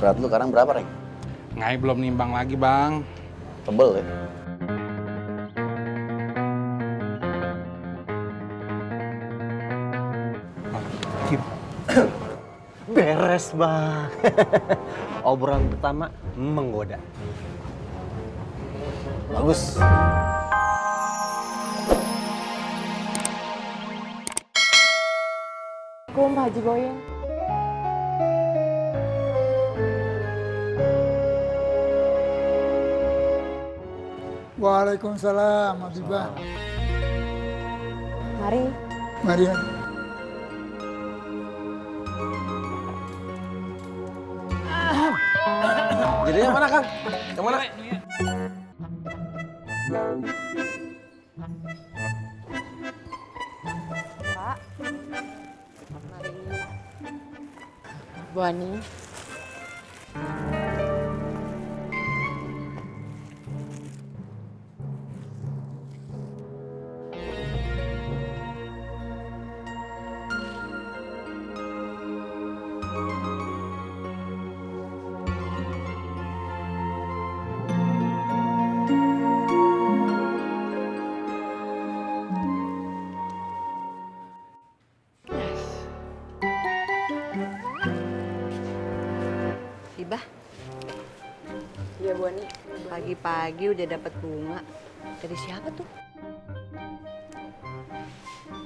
Berat lu sekarang berapa, Reng? Ngai belum nimbang lagi, Bang. Tebel ya? Beres, Bang. Obrolan pertama menggoda. Bagus. Assalamualaikum Pak Haji Boyeng. Waalaikumsalam, Habibah. Mari. Mari. Jadinya mana, Kang? Yang mana? Pak. Mari. Bu Ani. Ibah, Iya Bu Ani. pagi-pagi udah dapat bunga. Dari siapa tuh?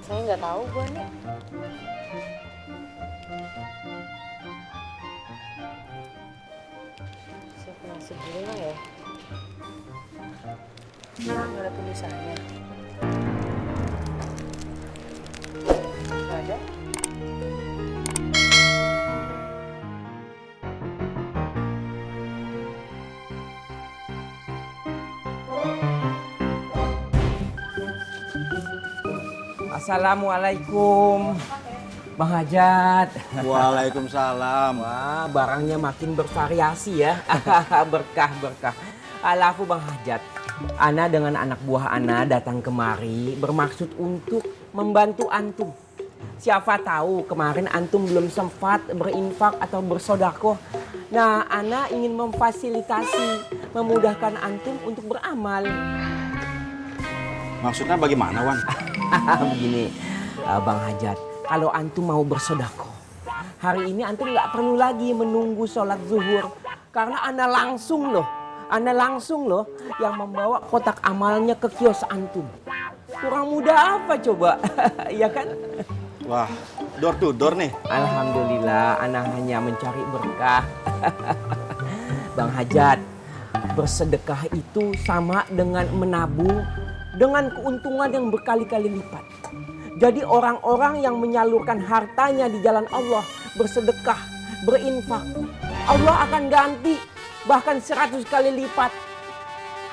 Saya nggak tahu Bu Ani. Siapa ngasih bunga ya? Nggak ada tulisannya. Nggak ada. Assalamualaikum, Bang Hajat. Waalaikumsalam. Wah, barangnya makin bervariasi ya. Berkah. Alafu Bang Hajat, Ana dengan anak buah Ana datang kemari bermaksud untuk membantu antum. Siapa tahu kemarin antum belum sempat berinfak atau bersodakoh. Nah, Ana ingin memfasilitasi, memudahkan antum untuk beramal. Maksudnya bagaimana, Wan? Begini, Bang Hajat, kalau antum mau bersodakoh, hari ini antum nggak perlu lagi menunggu sholat zuhur, karena ana langsung loh yang membawa kotak amalnya ke kios antum. Kurang mudah apa coba, ya kan? Wah, door to door nih. Alhamdulillah, ana hanya mencari berkah. Bang Hajat, bersedekah itu sama dengan menabung dengan keuntungan yang berkali-kali lipat. Jadi orang-orang yang menyalurkan hartanya di jalan Allah, bersedekah, berinfak, Allah akan ganti bahkan 100 kali lipat.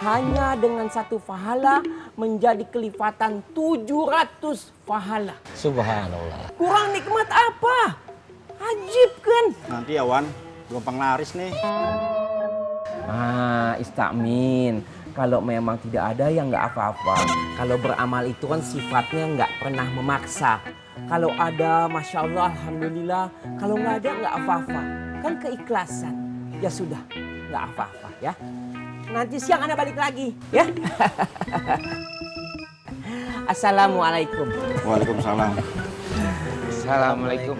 Hanya dengan satu pahala menjadi kelipatan 700 pahala. Subhanallah. Kurang nikmat apa? Ajib kan? Nanti ya, Wan, gampang laris nih. Istamin. Kalau memang tidak ada ya nggak apa-apa. Kalau beramal itu kan sifatnya nggak pernah memaksa. Kalau ada, Masya Allah, Alhamdulillah. Kalau nggak ada, nggak apa-apa. Kan keikhlasan. Ya sudah, nggak apa-apa ya. Nanti siang Anda balik lagi ya. Assalamualaikum. Waalaikumsalam. Assalamualaikum.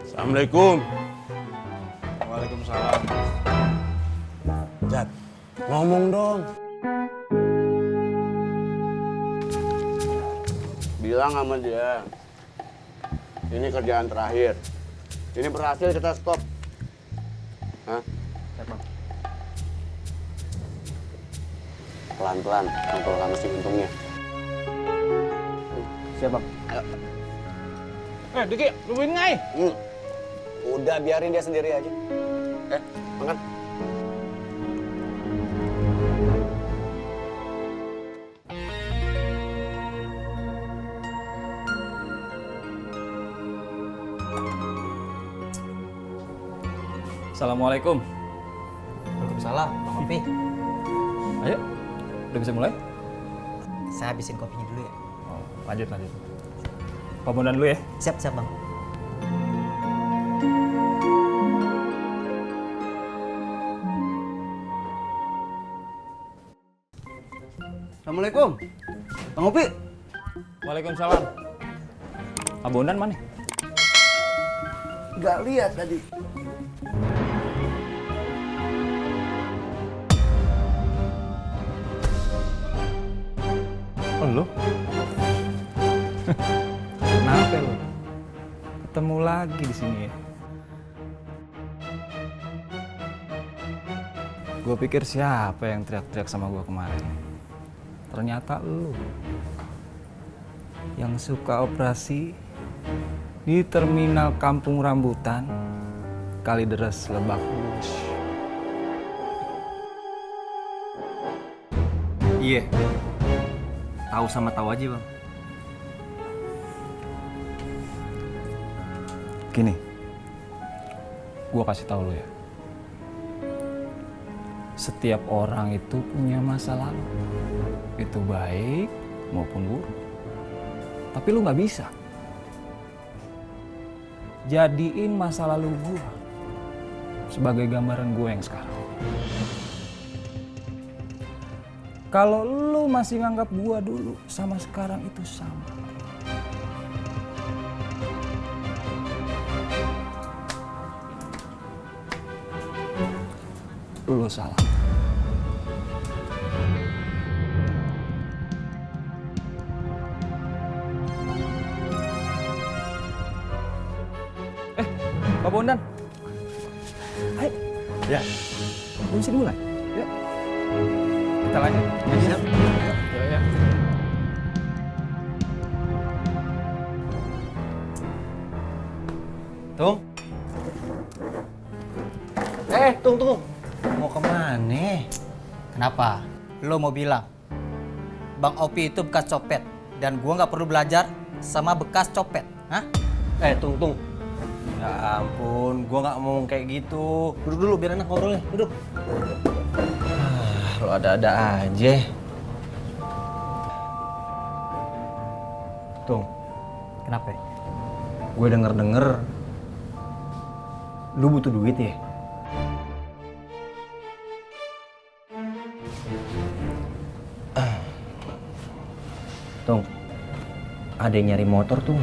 Assalamualaikum. Waalaikumsalam. Jat, ngomong dong. Bilang sama dia. Ini kerjaan terakhir. Ini berhasil kita stop. Hah? Pelan-pelan, kontrol kamu sih untungnya. Siapa? Diki, nungguin Ngai. Udah, biarin dia sendiri aja. Makan. Assalamualaikum. Waalaikumsalam, Bang Opi. Ayo, udah bisa mulai? Saya habisin kopinya dulu ya. Oh, lanjut. Pembunuhan dulu ya. Siap, siap bang. Assalamualaikum. Bang Opi. Waalaikumsalam. Pembunuhan mana? Nggak lihat tadi. Oh, lu? Kenapa lu? Ketemu lagi di sini ya? Gue pikir siapa yang teriak-teriak sama gue kemarin. Ternyata lu yang suka operasi di terminal Kampung Rambutan, Kalideres, Lebak Bulus. Iya. Tahu sama tahu aja, Bang. Gini, gua kasih tahu lu ya. Setiap orang itu punya masa lalu. Itu baik maupun buruk. Tapi lu nggak bisa jadiin masa lalu gua sebagai gambaran gua yang sekarang. Kalau lu masih nganggap gua dulu sama sekarang itu sama, lu salah. Pak Bondan. Ayo. Ya. Kunci dimulai. Yuk. Kita lanjut. Siap. Ya. Tung. Tung. Mau kemana? Kenapa? Lo mau bilang Bang Opi itu bekas copet dan gua nggak perlu belajar sama bekas copet, hah? Tung. Ya ampun, gua nggak ngomong kayak gitu. Duduk dulu biar enak ngobrolnya. Duduk. Lo ada-ada aja. Tung, Kenapa? gue denger-denger lu butuh duit ya? Tung, ada yang nyari motor tuh.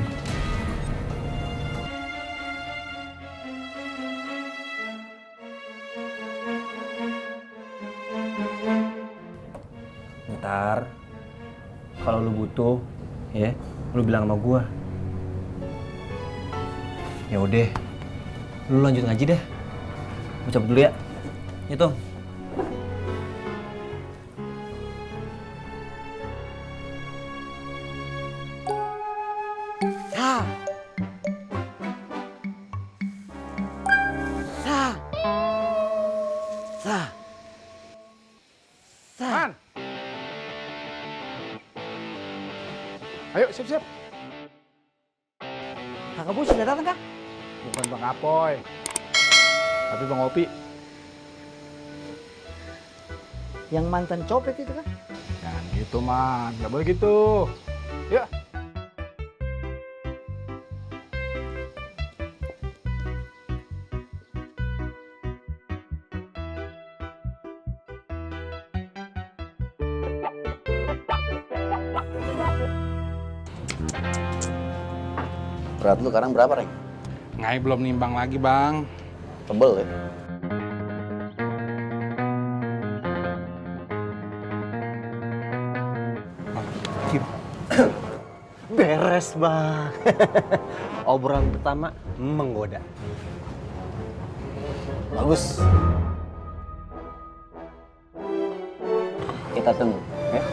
Ntar, kalau lu butuh, ya, lu bilang sama gua. Ya udah, lu lanjut ngaji deh. Gua cabut dulu ya. Itu. Man. Ayo, siap-siap. Kakak Bu sudah datang kah? Bukan Bang Apoy, tapi Bang Opi. Yang mantan copet itu kan? Jangan gitu, Man. Nggak boleh gitu. Yuk. Berat lu sekarang berapa, Reng? Ngai belum nimbang lagi, Bang. Tebel ya? Beres, Bang. Obrolan pertama menggoda. Bagus. Kita tunggu, ya?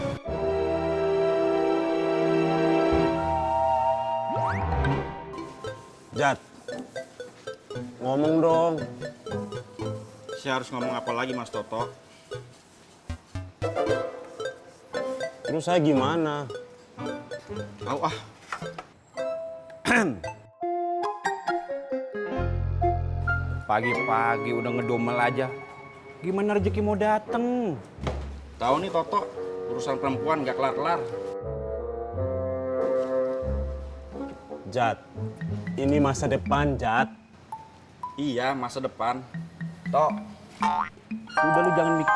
Jat, ngomong dong. Saya harus ngomong apa lagi, Mas Toto? Terus saya gimana? Tahu ah. Pagi-pagi udah ngedomel aja. Gimana rezeki mau dateng? Tahu nih Toto, urusan perempuan gak kelar-kelar. Jat, ini masa depan, Jat. Iya, masa depan. Tok, Udah lu jangan mikir